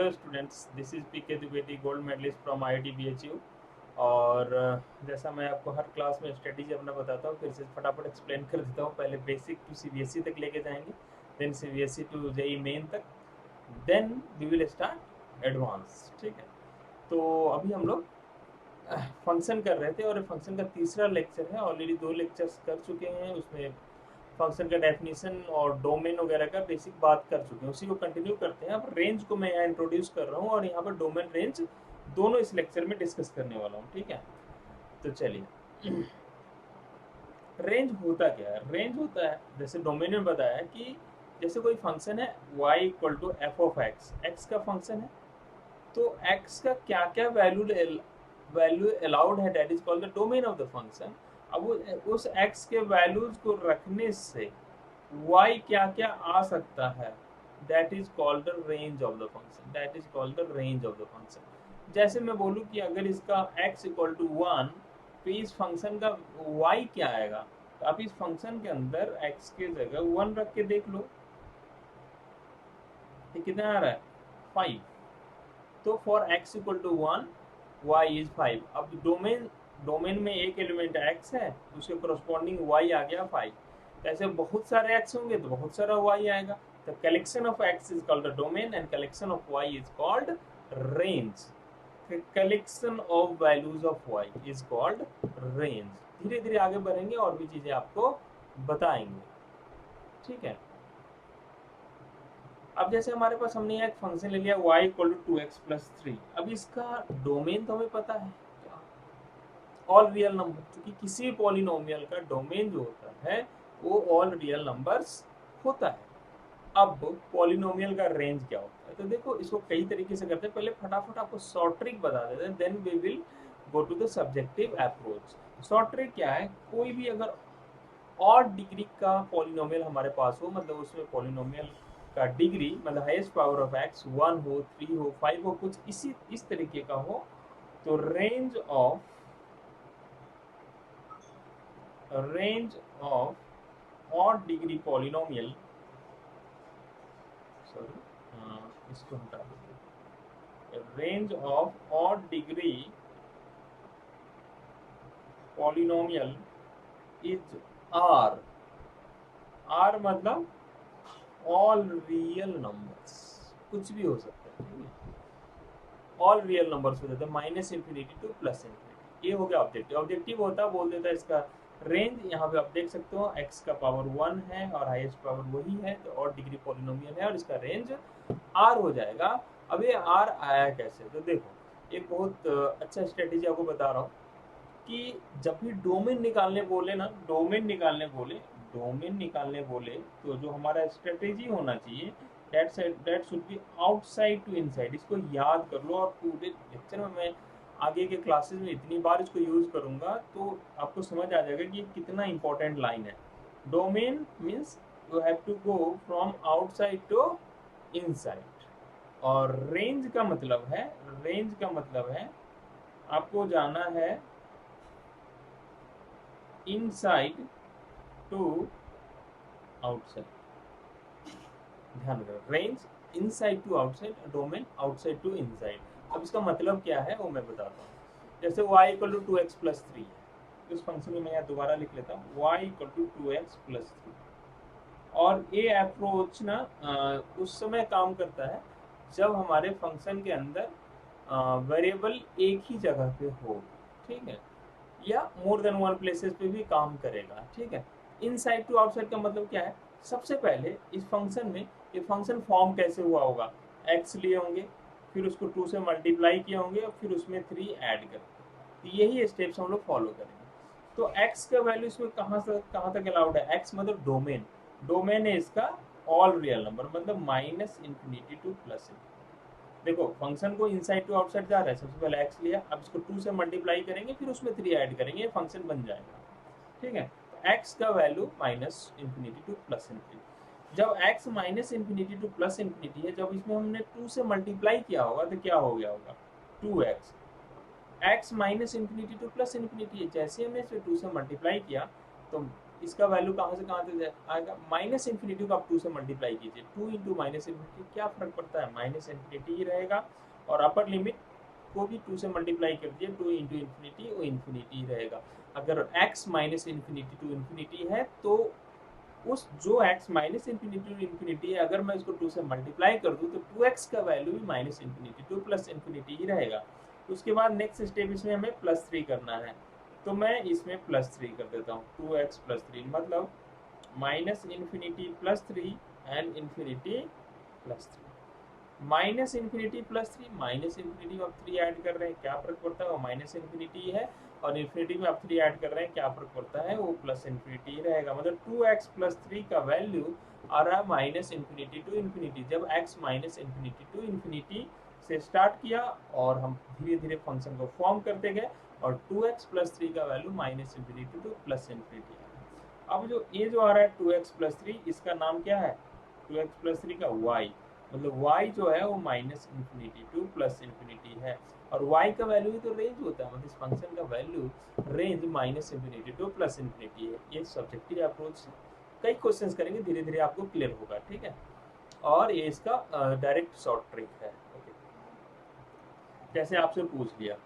Hello students, this is PK Dwivedi, gold medallist from IIT BHU. और जैसा मैं आपको हर क्लास में स्ट्रेटेजी अपना बताता हूँ, फिर से फटाफट एक्सप्लेन कर देता हूँ। पहले बेसिक टू सीबीएसई तक लेके जाएंगे, then CBSE to JEE Main तक, then we will start advance. ठीक है, तो अभी हम लोग फंक्शन कर रहे थे और फंक्शन का तीसरा लेक्चर है। ऑलरेडी 2 लेक्चर्स कर चुके हैं, उसमें फंक्शन का डेफिनेशन और डोमेन वगैरह का बेसिक बात कर चुके हैं, उसी को कंटिन्यू करते हैं। अब रेंज को मैं यहाँ इंट्रोड्यूस कर रहा हूँ और यहाँ पर डोमेन रेंज दोनों इस लेक्चर में डिस्कस करने वाला हूँ। ठीक है, तो चलिए। रेंज होता क्या है? रेंज होता है, जैसे डोमेन में बताया कि जैसे कोई फंक्शन है y equal to F of X, X का फंक्शन है, तो x का क्या क्या वैल्यू अलाउड है, that is called the domain of the function. अब उस x के वैल्यूज को रखने से y क्या क्या आ सकता है, that is called the range of the function, that is called the range of the function. जैसे मैं बोलूँ कि अगर इसका x इक्वल टू 1, तो इस फंक्शन का y क्या आएगा, तो आप इस फंक्शन के अंदर x के जगह 1 रख के देख लो, ये कितना आ रहा है, 5। तो for x equal to 1 y is 5। अब डोमेन में एक एलिमेंट x है, उसके करस्पॉन्डिंग y आ गया 5। तो ऐसे बहुत सारे x होंगे तो बहुत सारा y आएगा। तो collection of x is called the domain and collection of y is called range. Collection of values of y is called range. धीरे धीरे आगे बढ़ेंगे और भी चीजें आपको बताएंगे। ठीक है, अब जैसे हमारे पास हमने एक फंक्शन ले लिया y equal to 2x plus 3। अब इसका डोमेन तो हमें पता है, ऑल रियल नंबर, क्योंकि किसी पॉलिनोमियल का डोमेन जो होता है वो ऑल रियल नंबर्स होता है। अब पॉलिनोमियल का रेंज क्या होता है, तो देखो इसको कई तरीके से करते हैं। पहले फटाफट आपको शॉर्ट ट्रिक बता देते हैं, then we will go to the subjective approach. Short trick क्या है, कोई भी अगर और डिग्री का पॉलिनोमियल हमारे पास हो, मतलब उसमें पॉलिनोमियल का डिग्री मतलब हाईएस्ट पावर ऑफ एक्स 1 हो, 3 हो, 5 हो, कुछ इस तरीके का हो, तो range of odd degree polynomial, sorry इसको हटा देते, range of odd degree polynomial is R. R मतलब ऑल रियल नंबर्स, कुछ भी हो सकता है। ठीक है, ऑल रियल नंबर्स हो जाते हैं, minus infinity to plus infinity. ये हो गया ऑब्जेक्टिव। ऑब्जेक्टिव होता बोल देता है इसका रेंज। यहाँ पे आप देख सकते हो x का पावर 1 है और हाईएस्ट पावर वही है, तो और डिग्री पॉलिनोमियल है और इसका रेंज r हो जाएगा। अब ये r आया कैसे, तो देखो एक बहुत अच्छा स्ट्रेटेजी आपको बता रहा हूँ कि जब भी डोमेन निकालने बोले ना, डोमेन निकालने बोले तो जो हमारा स्ट्रेटेजी होना चाहिए, that should be outside to inside. इसको याद कर लो और पूरे लेक्चर में मैं आगे के क्लासेस में इतनी बार इसको यूज करूंगा तो आपको समझ आ जाएगा कि ये कितना इंपॉर्टेंट लाइन है। Domain means you have to go from outside to inside, और रेंज का मतलब है आपको जाना है इनसाइड टू आउटसाइड। ध्यान रखो, range inside to outside, domain outside to inside. अब इसका मतलब क्या है वो मैं बताता हूँ। जैसे y equal to 2x plus 3 है, इस फंक्शन में मैं यहाँ दोबारा लिख लेता हूँ y equal to 2x plus 3। और ये अप्रोच ना उस समय काम करता है जब हमारे फंक्शन के अंदर वेरिएबल एक ही जगह पे हो। ठीक है, या मोर देन वन प्लेसेस पे भी काम करेगा। ठीक है, इनसाइड टू आउटसाइड का मतलब क्या है, सबसे पहले इस फंक्शन में ये फंक्शन फॉर्म कैसे हुआ होगा, x लिए होंगे, फिर उसको 2 से मल्टीप्लाई किए होंगे और फिर उसमें 3 ऐड कर, तो यही स्टेप्स हम लोग फॉलो करेंगे। तो x का वैल्यू इसमें कहाँ से कहाँ तक अलाउड है, x मतलब डोमेन, डोमेन है इसका ऑल रियल नंबर, मतलब minus infinity to plus infinity. देखो फंक्शन को इनसाइड टू आउटसाइड जा रहा है, सबसे पहले x लिया, अब इसको 2 से मल्टीप्लाई करेंगे, फिर उसमें 3 ऐड करेंगे, फंक्शन बन जाएगा। ठीक है, तो x का value minus infinity to plus infinity. जब x minus infinity to plus infinity है, जब इसमें हमने 2 से मल्टीप्लाई किया होगा तो क्या हो गया होगा, 2x। x minus infinity to plus infinity है, जैसे हमने इसे 2 से मल्टीप्लाई किया तो इसका वैल्यू कहाँ से कहाँ तक आएगा, माइनस इन्फिनिटी को आप 2 से मल्टीप्लाई कीजिए, 2 इंटू माइनस इन्फिनिटी, क्या फर्क पड़ता है, माइनस इन्फिनिटी ही रहेगा। और अपर लिमिट को भी 2 से मल्टीप्लाई कर दिए, 2 इंटू इन्फिनिटी, वो इन्फिनिटी ही रहेगा। अगर x minus infinity to infinity है तो उस जो x minus infinity to infinity है, अगर मैं इसको 2 से मल्टीप्लाई कर दूं तो 2x का वैल्यू भी minus infinity to plus infinity ही रहेगा। उसके बाद नेक्स्ट स्टेप इसमें हमें +3 करना है, तो मैं इसमें +3 कर देता हूँ, 2x + 3 मतलब minus infinity +3 and infinity +3, minus infinity +3 minus infinity में आप 3 ऐड कर रहे हैं, क्या फर्क पड़ता है, वो माइनस इन्फिनिटी है, और इन्फिनिटी में आप 3 ऐड कर रहे हैं, क्या फर्क पड़ता है, वो प्लस इन्फिनिटी रहेगा। मतलब 2x + 3 का वैल्यू आ रहा है माइनस इन्फिनिटी टू इन्फिनिटी, जब x minus infinity to infinity से स्टार्ट किया और हम धीरे धीरे फंक्शन को फॉर्म करते गए, और 2x + 3 का value minus infinity to plus infinity. अब जो ये जो आ रहा है 2x + 3, इसका नाम क्या है, 2x + 3 का y, मतलब y जो है वो minus infinity to plus infinity है, और y का वैल्यू ही तो रेंज होता है, मतलब इस फंक्शन का value range minus infinity to plus infinity है। ये सब्जेक्टिव अप्रोच से कई क्वेश्चंस करेंगे, धीरे धीरे आपको क्लियर होगा, ठीक है। और ये इसका डायरेक्ट शॉर्ट ट्रिक है। ओके, जैसे आपसे पूछ लिया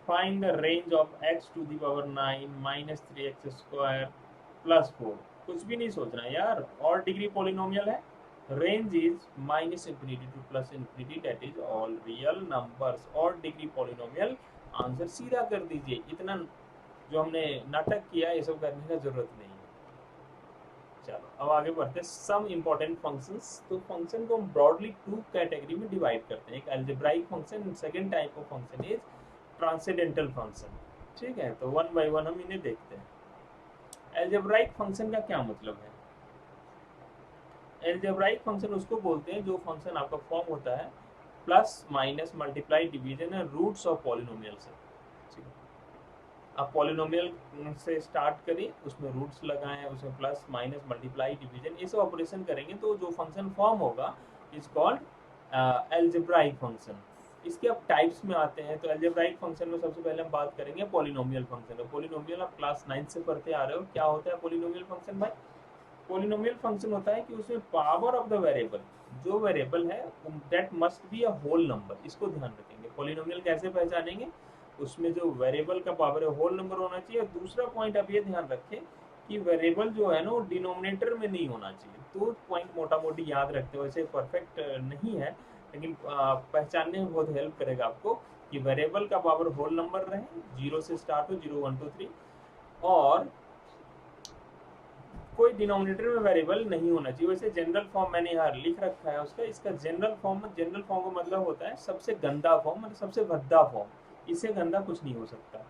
find the range of x to the power 9 minus 3x² plus 4, कुछ भी नहीं सोचना यार, और डिग्री पॉलिनोमियल है, range is minus infinity to plus infinity, that is all real numbers, और डिग्री पॉलिनोमियल, आंसर सीधा कर दीजिए। इतना जो हमने नाटक किया ये सब करने का जरूरत नहीं है। चलो अब आगे बढ़ते हैं, सम इम्पोर्टेंट फंक्शंस। तो फंक्शन को हम ब्रॉडली 2 कैटेगरी में डिवाइड करते हैं, एक algebraic function, second type of function is transcendental function, ठीक है। तो वन बाय वन हम इन्हें देखते हैं। अलजेब्राइक फंक्शन का क्या मतलब है, अलजेब्राइक फंक्शन उसको बोलते हैं जो फंक्शन आपका फॉर्म होता है plus minus multiply division and roots of polynomial से, ठीक है। आप पॉलिनोमियल से स्टार्ट करिए, उसमें रूट्स लगाएं, उसमें प्लस माइनस मल्टीप्लाई डिवीजन ये सब ऑपरेशन करेंगे तो जो फंक्शन फॉर्म होगा इज कॉल्ड अलजेब्राइक फंक्शन। इसके अब टाइप्स में आते हैं, तो अलजेब्राइक फंक्शन में सबसे पहले हम बात करेंगे पॉलिनोमियल फंक्शन। पॉलिनोमियल आप क्लास 9 से पढ़ते आ रहे हो, क्या होता है पॉलिनोमियल फंक्शन भाई, पॉलिनोमियल फंक्शन होता है कि उसमें पावर ऑफ द वेरिएबल, जो वेरिएबल है that must be a whole number, इसको ध्यान रखेंगे। पॉलिनोमियल कैसे पहचानेंगे, उसमें जो वेरिएबल का पावर है होल नंबर होना चाहिए। और दूसरा पॉइंट आप ये ध्यान रखें कि वेरिएबल जो है ना वो डिनोमिनेटर में नहीं होना चाहिए, तो पॉइंट मोटा मोटी याद रखते हो, वैसे परफेक्ट नहीं है लेकिन पहचानने में बहुत हेल्प करेगा आपको कि वेरिएबल का पावर होल नंबर रहे, 0 से स्टार्ट हो, 0 1 2 3, और कोई डिनोमिनेटर में वेरिएबल नहीं होना चाहिए। वैसे जनरल फॉर्म मैंने यहाँ लिख रखा है उसका, इसका जनरल फॉर्म का मतलब होता है सबसे गंदा फॉर्म, मतलब सबसे भद्दा फॉर्म, इससे गंदा कुछ नहीं हो सकता।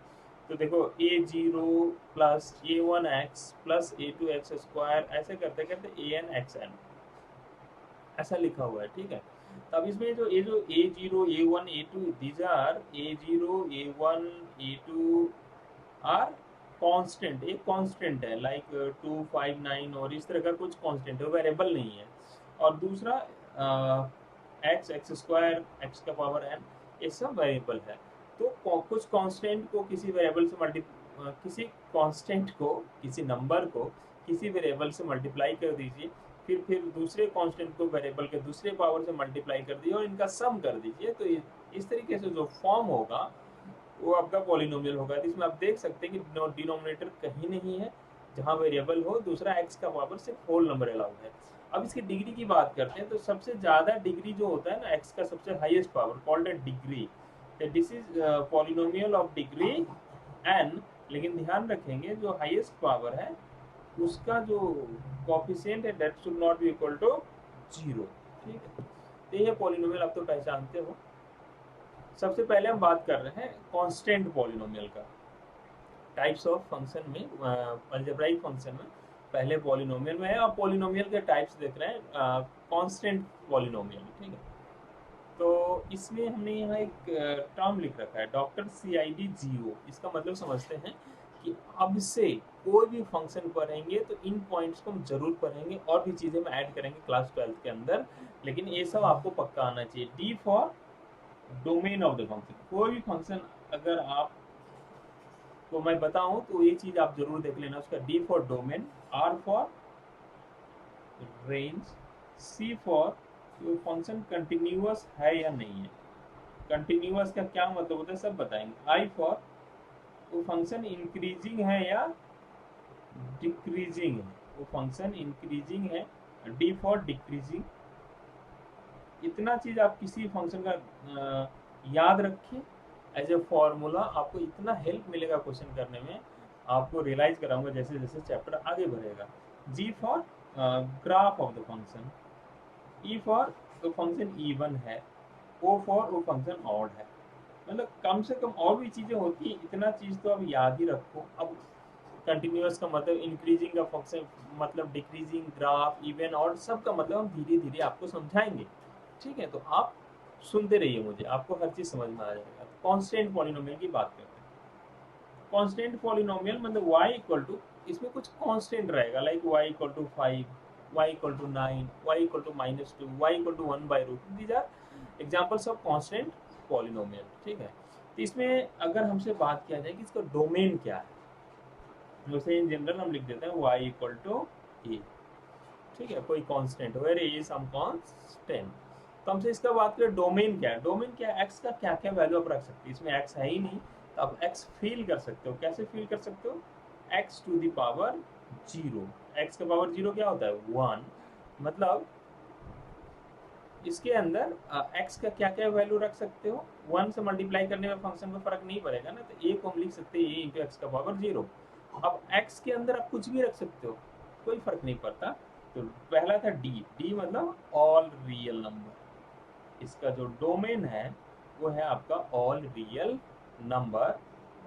तो देखो a0 plus a1x plus a2x², ऐसे करते करते an(xn) ऐसा लिखा हुआ है, ठीक है। तब इसमें जो a0 a1 a2 these are a0 a1 a2 are constant, एक कांस्टेंट है लाइक 2 5 9 और इस तरह का कुछ कांस्टेंट है, वेरिएबल नहीं है। और दूसरा x² x का पावर n, ये सब वेरिएबल है। तो कुछ कांस्टेंट को किसी वेरिएबल से किसी कांस्टेंट को, किसी नंबर को किसी वेरिएबल से मल्टीप्लाई कर दीजिए, फिर दूसरे कांस्टेंट को वेरिएबल के दूसरे पावर से मल्टीप्लाई कर दीजिए और इनका सम कर दीजिए, तो इस तरीके से जो फॉर्म होगा वो आपका पॉलिनोमियल होगा। इसमें आप देख सकते हैं कि डिनोमिनेटर कहीं नहीं है जहां वेरिएबल हो, दूसरा x का पावर सिर्फ होल नंबर अलाउड है। अब इसकी डिग्री की बात करते हैं, तो सबसे ज्यादा डिग्री जो होता है ना x का सबसे हाईएस्ट पावर कॉल्ड है degree, this is polynomial of degree n। लेकिन ध्यान रखेंगे जो हाईएस्ट पावर है उसका जो कोएफिशिएंट है that should not be equal to 0, ठीक है। तो ये पॉलिनोमियल आप तो पहचानते हो। सबसे पहले हम बात कर रहे हैं कांस्टेंट पॉलिनोमियल का। टाइप्स ऑफ फंक्शन में अलजेब्राइक फंक्शन में पहले पॉलिनोमियल में है, और पॉलिनोमियल के टाइप्स देख रहे हैं कांस्टेंट पॉलिनोमियल, ठीक है। तो इसमें हमने यहाँ एक टर्म लिख रखा है डॉक्टर CID0, इसका मतलब समझते हैं कि अब से कोई भी फंक्शन पढ़ेंगे तो इन पॉइंट्स को हम जरूर पढ़ेंगे, और भी चीजें हम ऐड करेंगे क्लास 12 के अंदर, लेकिन ये सब आपको पक्का आना चाहिए। D for domain of the function, कोई भी फंक्शन अगर आप तो मैं बताऊं तो ये चीज आप जरूर देख लेना। उसका D for domain, R for range, C for तो फंक्शन कंटिन्यूअस है या नहीं है। कंटिन्यूअस का क्या मतलब होता है सब बताएंगे। आई फॉर वो फंक्शन इंक्रीजिंग है या डिक्रीजिंग है, वो फंक्शन इंक्रीजिंग है। D for decreasing. इतना चीज आप किसी फंक्शन का याद रखिए एज ए फॉर्मूला, आपको इतना हेल्प मिलेगा क्वेश्चन करने में। आपको रियलाइज कराऊंगा जैसे जैसे चैप्टर आगे बढ़ेगा। G for graph of the function, E for तो फंक्शन इवन है, ओ फॉर वो फंक्शन ऑड है। मतलब कम से कम और भी चीजें होती है, इतना चीज तो आप याद ही रखो। अब कंटिन्यूअस का मतलब इंक्रीजिंग का फंक्शन मतलब डिक्रीजिंग, ग्राफ, इवन, ऑड, सब का मतलब हम धीरे धीरे आपको समझाएंगे। ठीक है, तो आप सुनते रहिए मुझे, आपको हर चीज समझ में आ जाएगा। तो कांस्टेंट पॉलिनोमियल की बात करते हैं। कांस्टेंट पॉलिनोमियल मतलब y इक्वल टू, इसमें कुछ कांस्टेंट रहेगा, like y equal to 5, y equal to 9, y equal to -2, y equal to 1/√। These are examples of constant polynomial. ठीक है, तो इसमें अगर हमसे बात किया जाए कि इसका डोमेन क्या है, वैसे इन जनरल हम लिख देते हैं y इक्वल टू ए। ठीक है, कोई constant where a some constant. तो हमसे इसका बात करें डोमेन क्या है। डोमेन क्या है, एक्स का क्या क्या वैल्यू आप रख सकते हैं। इसमें एक्स है ही नहीं, तो आप एक्स फील कर सकते हो। कैसे फील कर सकते हो, X to the power 0। X का पावर 0 क्या होता है, 1। मतलब इसके अंदर एक्स का क्या क्या वैल्यू रख सकते हो। 1 से मल्टीप्लाई करने में फंक्शन में फर्क नहीं पड़ेगा ना, तो ए को हम लिख सकते हैं ए इंटू एक्स का पावर 0। अब एक्स के अंदर आप कुछ भी रख सकते हो, कोई फर्क नहीं पड़ता। तो पहला था डी, डी मतलब ऑल रियल नंबर। इसका जो डोमेन है वो है आपका ऑल रियल नंबर,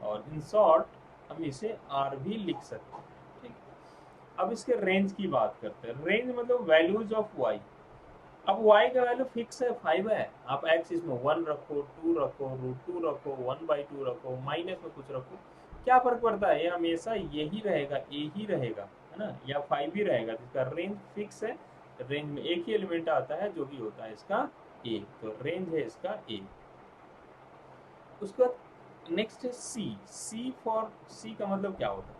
और इन शॉर्ट हम इसे आर भी लिख सकते हैं। ठीक, अब इसके रेंज की बात करते हैं। रेंज मतलब वैल्यूज ऑफ वाई। अब y का वैल्यू फिक्स है 5 है, आप x इसमें 1 रखो, 2 रखो, √2 रखो, 1/2 रखो, माइनस में कुछ रखो, क्या फर्क पड़ता है, ये हमेशा यही रहेगा, a ही रहेगा, है ना, या 5 ही रहेगा। इसका रेंज फिक्स है, रेंज में एक ही एलिमेंट आता है जो भी होता है इसका a, तो रेंज है इसका a। उसके बाद नेक्स्ट है सी। सी फॉर, सी का मतलब क्या होता है,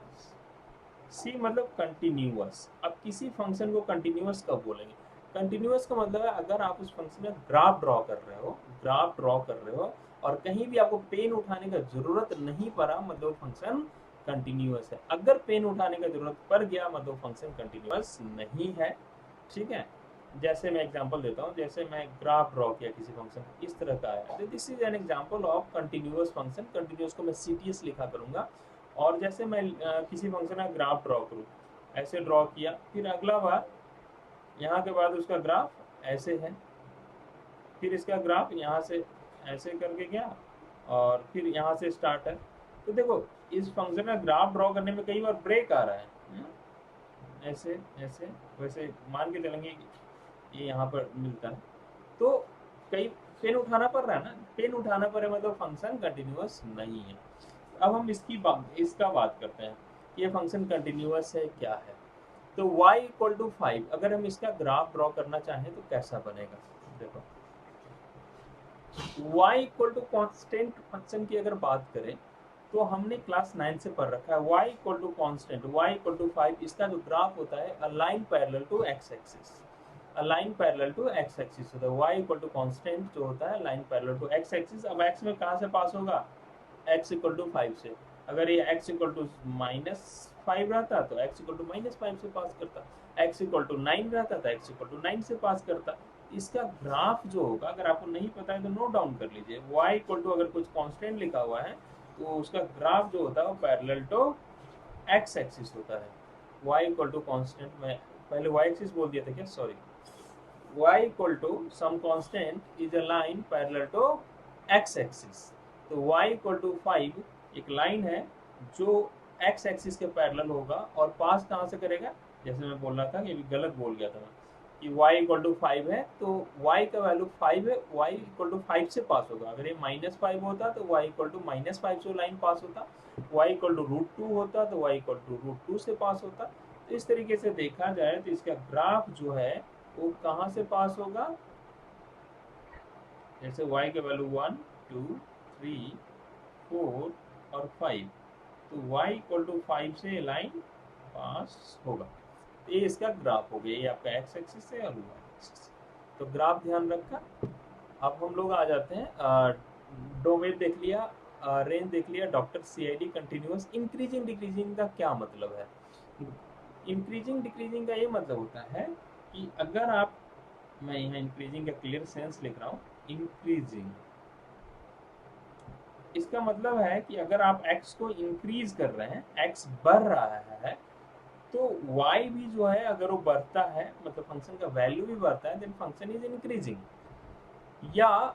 सी मतलब कंटिन्यूअस। अब किसी फंक्शन को कंटिन्यूअस कब बोलेंगे, कंटिन्यूअस का मतलब है अगर आप उस फंक्शन में ग्राफ ड्रॉ कर रहे हो, ग्राफ ड्रॉ कर रहे हो और कहीं भी आपको पेन उठाने का जरूरत नहीं पड़ा, मतलब फंक्शन कंटिन्यूअस है। अगर पेन उठाने का जरूरत पड़ गया मतलब फंक्शन कंटिन्यूअस नहीं है। ठीक है, जैसे मैं एग्जांपल देता हूँ, जैसे मैं ग्राफ ड्रॉ किया किसी फंक्शन इस तरह का है, तो this is an example of continuous function. Continuous को मैं सीटीएस लिखा करूंगा। और जैसे मैं किसी फंक्शन का ग्राफ ड्रॉ करूँ, ऐसे ड्रॉ किया, फिर अगला बार यहाँ के बाद उसका ग्राफ ऐसे है, फिर इसका ग्राफ यहाँ से ऐसे करके गया, और फिर यहाँ से स्टार्ट है। तो देखो इस फंक्शन का ग्राफ ड्रॉ करने में कई बार ब्रेक आ रहा है, ऐसे ऐसे वैसे मान के चलेंगे ये यहाँ पर मिलता है। तो कई पेन उठाना पड़ रहा है ना, पेन उठाना पड़े मतलब फंक्शन कंटिन्यूअस नहीं है। अब हम इसका बात करते हैं कि ये फंक्शन कंटिन्यूअस है क्या है। तो y इक्वल टू 5 अगर हम इसका ग्राफ ड्रॉ करना चाहें तो कैसा बनेगा, देखो y equal to constant function की अगर बात करें तो हमने क्लास 9 से पढ़ रखा है y equal to constant, y equal to 5। इसका जो ग्राफ होता है a line parallel to X axis, a line parallel to X axis होता है। y इक्वल टू कॉन्स्टेंट जो होता है a line parallel to X axis. अब x में कहाँ से पास होगा, x इक्वल टू 5 से। अगर ये x इक्वल टू -5 रहता तो x इक्वल टू -5 से पास करता, x इक्वल टू 9 रहता तो x इक्वल टू 9 से पास करता। इसका ग्राफ जो होगा, अगर आपको नहीं पता है तो नोट डाउन कर लीजिए। y इक्वल टू अगर कुछ कांस्टेंट लिखा हुआ है तो उसका ग्राफ जो होता है वो पैरेलल टू x एक्सिस होता है। y इक्वल टू कांस्टेंट, मैं पहले y एक्सिस बोल दिया था क्या, sorry. y equal to some constant is a line parallel to x axis. तो y इक्वल टू 5 एक लाइन है जो x एक्सिस के पैरेलल होगा, और पास कहाँ से करेगा, जैसे मैं बोल रहा था कि गलत बोल गया था मैं कि y इक्वल टू 5 है तो y का वैल्यू 5 है, y इक्वल टू 5 से पास होगा। अगर ये -5 होता तो y इक्वल टू -5 से लाइन पास होता, y इक्वल टू √2 होता तो y इक्वल टू √2 से पास होता। तो इस तरीके से देखा जाए तो इसका ग्राफ जो है वो कहाँ से पास होगा, जैसे y के वैल्यू 1 2 3 4 और 5, तो y इक्वल टू 5 से लाइन पास होगा। तो ये इसका ग्राफ हो गया, ये आपका x एक्सिस है और y एक्सिस। तो ग्राफ ध्यान रखा। अब हम लोग आ जाते हैं, डोमेन देख लिया, रेंज देख लिया, doctor CID continuous. Increasing decreasing का क्या मतलब है? इंक्रीजिंग डिक्रीजिंग का ये मतलब होता है कि अगर आप, मैं यहाँ इंक्रीजिंग का क्लियर सेंस लिख रहा हूँ, इंक्रीजिंग इसका मतलब है कि अगर आप x को इंक्रीज कर रहे हैं, x बढ़ रहा है, तो y भी जो है अगर वो बढ़ता है, मतलब फंक्शन का वैल्यू भी बढ़ता है, देन फंक्शन इज इंक्रीजिंग। या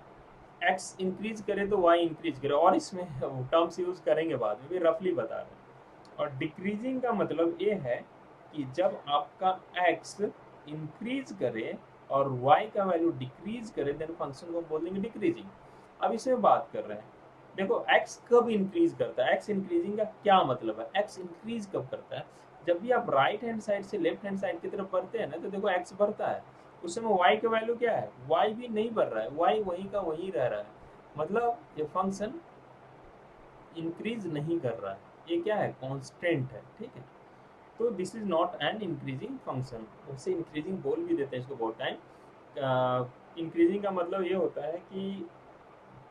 x इंक्रीज करे तो y इंक्रीज करे, और इसमें टर्म्स यूज करेंगे बाद में, भी रफली बता रहे हैं। और डिक्रीजिंग का मतलब ये है कि जब आपका x इंक्रीज करे और y का वैल्यू डिक्रीज करे, देन फंक्शन को बोलेंगे डिक्रीजिंग। अब इसमें बात कर रहे हैं, देखो x कब इंक्रीज करता है, x इंक्रीजिंग का क्या मतलब है? x इंक्रीज कब करता है? जब भी आप राइट हैंड साइड से लेफ्ट हैंड साइड की तरफ बढ़ते हैं ना, तो देखो x बढ़ता है, उस समय y का वैल्यू क्या है? y भी नहीं बढ़ रहा है, y वहीं का वहीं रह रहा है, मतलब ये फंक्शन इंक्रीज नहीं कर रहा है, ये क्या है? कांस्टेंट है, ठीक है। तो this is not an increasing function. वैसे इंक्रीजिंग बोल भी देते हैं इसको बहुत टाइम। इंक्रीजिंग का मतलब ये होता है कि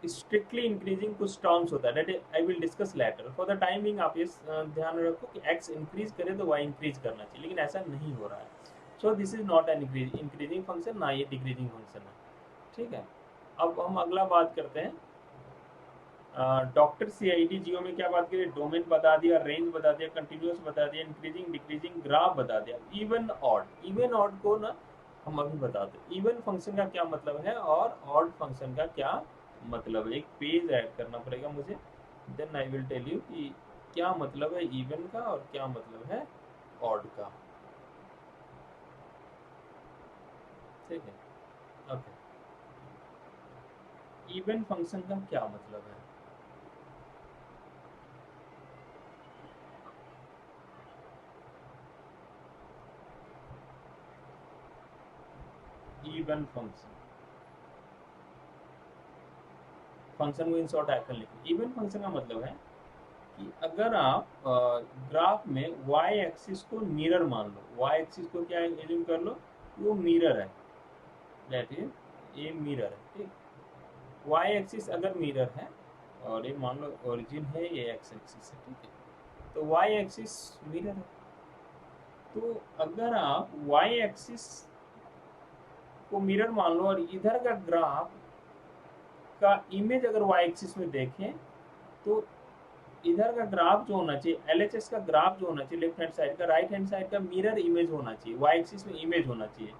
स्ट्रिक्टली इंक्रीजिंग कुछ टर्म्स होता है, that I will discuss later. For the timing आप ये ध्यान रखो कि x इंक्रीज करे तो y इंक्रीज करना चाहिए, लेकिन ऐसा नहीं हो रहा है। So this is not an increasing function, ना ये डिक्रीजिंग फंक्शन है, ठीक है। अब हम अगला बात करते हैं, डॉक्टर CID जियो में क्या बात करिए? डोमेन बता दिया, रेंज बता दिया, कंटिन्यूअस बता दिया, इंक्रीजिंग डिक्रीजिंग ग्राफ बता दिया। इवन ऑड, इवन ऑड को ना हम अभी बताते हैं, इवन फंक्शन का क्या मतलब है और ऑड फंक्शन का क्या मतलब है। एक पेज ऐड करना पड़ेगा मुझे, then I will tell you कि क्या मतलब है इवन का और क्या मतलब है ऑड का, ठीक है। ओके, इवन फंक्शन का क्या मतलब है? इवन फंक्शन, फंक्शन को इन शॉर्ट आइकन लिखिए। इवन फंक्शन का मतलब है कि अगर आप ग्राफ में y एक्सिस को मिरर मान लो, y एक्सिस को क्या एज्यूम कर लो, वो मिरर है, दैट इज ये मिरर है, ठीक। y एक्सिस अगर मिरर है और ये मान लो ओरिजिन है, ये x एक्सिस है, ठीक है। तो y एक्सिस मिरर है, तो अगर आप y एक्सिस को मिरर मान लो और इधर का ग्राफ का इमेज अगर y एक्सिस में देखें, तो इधर का ग्राफ जो होना चाहिए, LHS का ग्राफ जो होना चाहिए लेफ्ट हैंड साइड का, राइट हैंड साइड का मिरर इमेज होना चाहिए, y एक्सिस में इमेज होना चाहिए।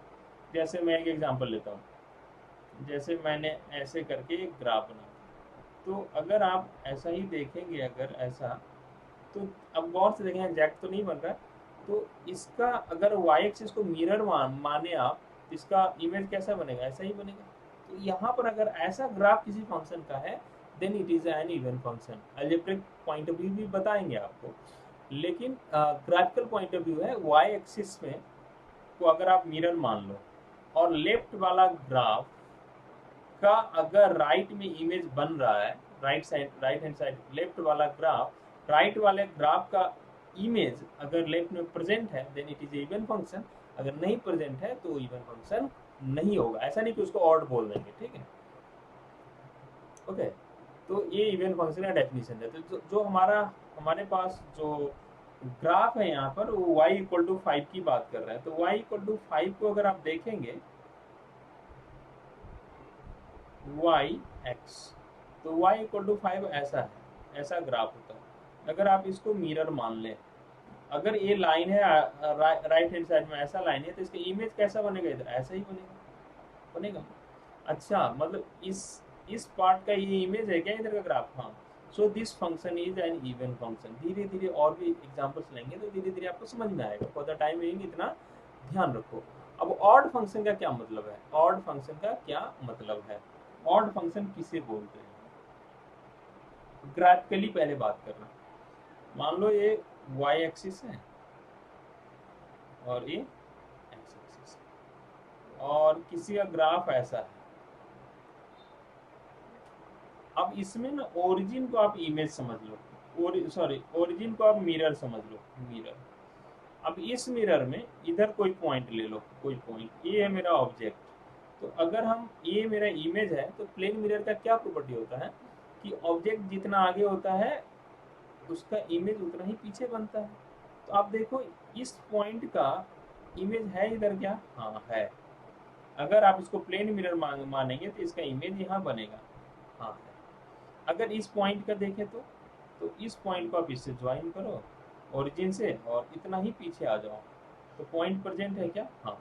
जैसे मैं एक एग्जांपल लेता हूँ, जैसे मैंने ऐसे करके एक ग्राफ बना, तो अगर आप ऐसा ही देखेंगे, अगर ऐसा, तो अब गौर से देखें, एग्जैक्ट तो नहीं बन रहा, तो इसका अगर y एक्सिस को मिरर माने आप, तो इसका इमेज कैसा बनेगा? ऐसा ही बनेगा। तो यहाँ पर अगर ऐसा ग्राफ किसी फंक्शन का है, then it is an even function. Algebraic point of view भी बताएंगे आपको, लेकिन ग्राफिकल पॉइंट ऑफ व्यू है, y एक्सिस में को अगर आप मिरर मान लो और लेफ्ट वाला ग्राफ का अगर राइट में इमेज बन रहा है, right side, right hand side left वाला ग्राफ, राइट वाले ग्राफ का इमेज अगर लेफ्ट में प्रेजेंट है, then it is even function. अगर नहीं प्रेजेंट है तो इवन फंक्शन नहीं होगा। ऐसा नहीं कि उसको ऑड बोल देंगे, ठीक है। ओके, तो ये इवन फंक्शन का डेफिनेशन है। तो जो हमारे पास जो ग्राफ है यहाँ पर, वो y इक्वल टू 5 की बात कर रहे हैं। तो y इक्वल टू 5 को अगर आप देखेंगे, y x, तो y इक्वल टू 5 ऐसा है, ऐसा ग्राफ होता है। अगर आप इसको मिरर मान लें, अगर ये लाइन है राइट हैंड साइड में, ऐसा लाइन है, तो इसका इमेज कैसा बनेगा? इधर ऐसा ही बनेगा, बनेगा। अच्छा, मतलब इस पार्ट का ये इमेज है क्या इधर का ग्राफ? हाँ। So this function is an even function. धीरे धीरे और भी एग्जांपल्स लेंगे तो धीरे धीरे आपको समझ में आएगा। फॉर द टाइम बीइंग इतना ध्यान रखो। अब ऑड फंक्शन का क्या मतलब है? ऑड फंक्शन का क्या मतलब है? ऑड फंक्शन किसे बोलते हैं? ग्राफिकली पहले बात करना। मान लो ये y एक्सिस है और ये x एक्सिस है, और किसी का ग्राफ ऐसा है। अब इसमें ना ओरिजिन को आप इमेज समझ लो, ओरिजिन को आप मिरर समझ लो, मिरर। अब इस मिरर में इधर कोई पॉइंट ले लो, कोई पॉइंट, ये है मेरा ऑब्जेक्ट। तो अगर हम, ये मेरा इमेज है, तो प्लेन मिरर का क्या प्रॉपर्टी होता है कि ऑब्जेक्ट जितना आगे होता है उसका इमेज उतना ही पीछे बनता है। तो आप देखो इस पॉइंट का इमेज है इधर क्या? हाँ है। अगर आप इसको प्लेन मिरर मानेंगे तो इसका इमेज यहाँ बनेगा, हाँ है। अगर इस पॉइंट का देखें तो इस पॉइंट को आप इससे ज्वाइन करो ओरिजिन से और इतना ही पीछे आ जाओ, तो पॉइंट प्रेजेंट है क्या? हाँ।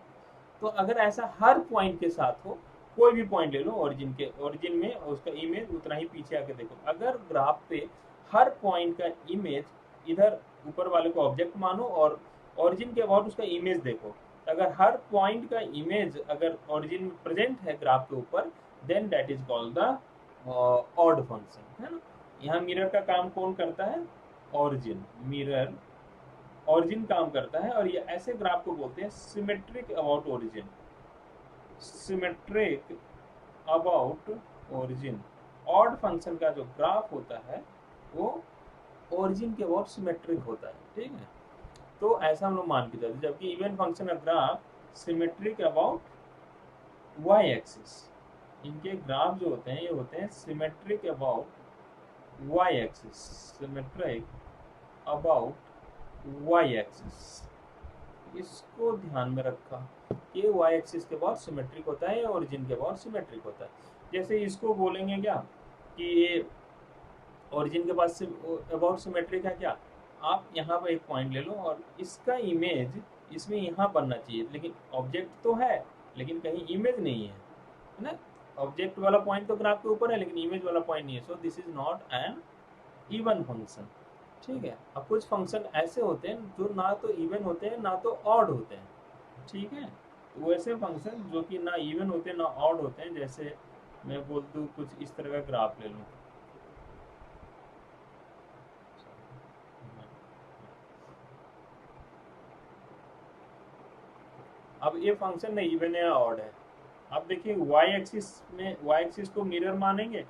तो अगर ऐसा हर पॉइंट के साथ हो, कोई भी पॉइंट ले लो ओरिजिन में, उसका इमेज उतना ही पीछे आके देखो। अगर ग्राफ पे हर पॉइंट का इमेज, इधर ऊपर वाले को ऑब्जेक्ट मानो और ओरिजिन के अबाउट उसका इमेज देखो, अगर हर पॉइंट का इमेज अगर ओरिजिन में प्रेजेंट है ग्राफ के ऊपर, then that is called the odd function, है ना। यहाँ मिरर का काम कौन करता है? ओरिजिन। मिरर ओरिजिन काम करता है, और ये ऐसे ग्राफ को बोलते हैं symmetric about origin. Symmetric about origin. Odd function का जो ग्राफ होता है वो ओरिजिन के अबाउट सिमेट्रिक होता है, ठीक है। तो ऐसा हम लोग मान के चलते, जबकि इवन फंक्शन का graph symmetric about Y axis. इनके ग्राफ जो होते हैं ये होते हैं symmetric about Y axis, symmetric about Y axis. इसको ध्यान में रखा, ये वाई एक्सिस के बाद सिमेट्रिक होता है, ओरिजिन के बाद सिमेट्रिक होता है। जैसे इसको बोलेंगे क्या कि ये ओरिजिन के पास अबाउट सिमेट्रिक है क्या? आप यहाँ पर एक पॉइंट ले लो और इसका इमेज इसमें यहाँ बनना चाहिए, लेकिन ऑब्जेक्ट तो है लेकिन कहीं इमेज नहीं है ना। ऑब्जेक्ट वाला पॉइंट तो ग्राफ के ऊपर है लेकिन इमेज वाला पॉइंट नहीं है, so this is not an even function, ठीक है। अब कुछ फंक्शन ऐसे होते हैं जो ना तो इवन होते हैं ना तो ऑड होते हैं, ठीक है। तो वैसे फंक्शन जो कि ना इवन होते हैं ना ऑड होते हैं, जैसे मैं बोल दूँ कुछ इस तरह का ग्राफ ले लूँ, अब ये फंक्शन ना इवन है ऑड है। अब देखिए वाई एक्सिस में, वाई एक्सिस को मिरर मानेंगे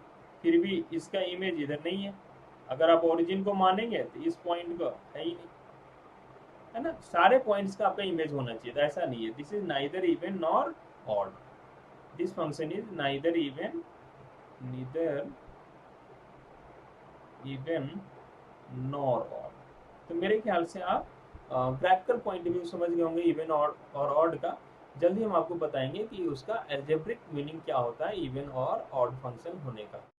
फिर भी इसका इमेज इधर नहीं है। अगर आप ओरिजिन को मानेंगे तो इस पॉइंट को है ही नहीं, है ना। सारे पॉइंट्स का आपका इमेज होना चाहिए, तो ऐसा नहीं है। This is neither even nor odd, this function is neither even, neither even nor odd. तो मेरे ख्याल से आप ग्राफिकल पॉइंट ऑफ व्यू समझ गए होंगे इवन और ऑड का। जल्दी हम आपको बताएंगे कि उसका एल्जेब्रिक मीनिंग क्या होता है इवन और ऑड फंक्शन होने का।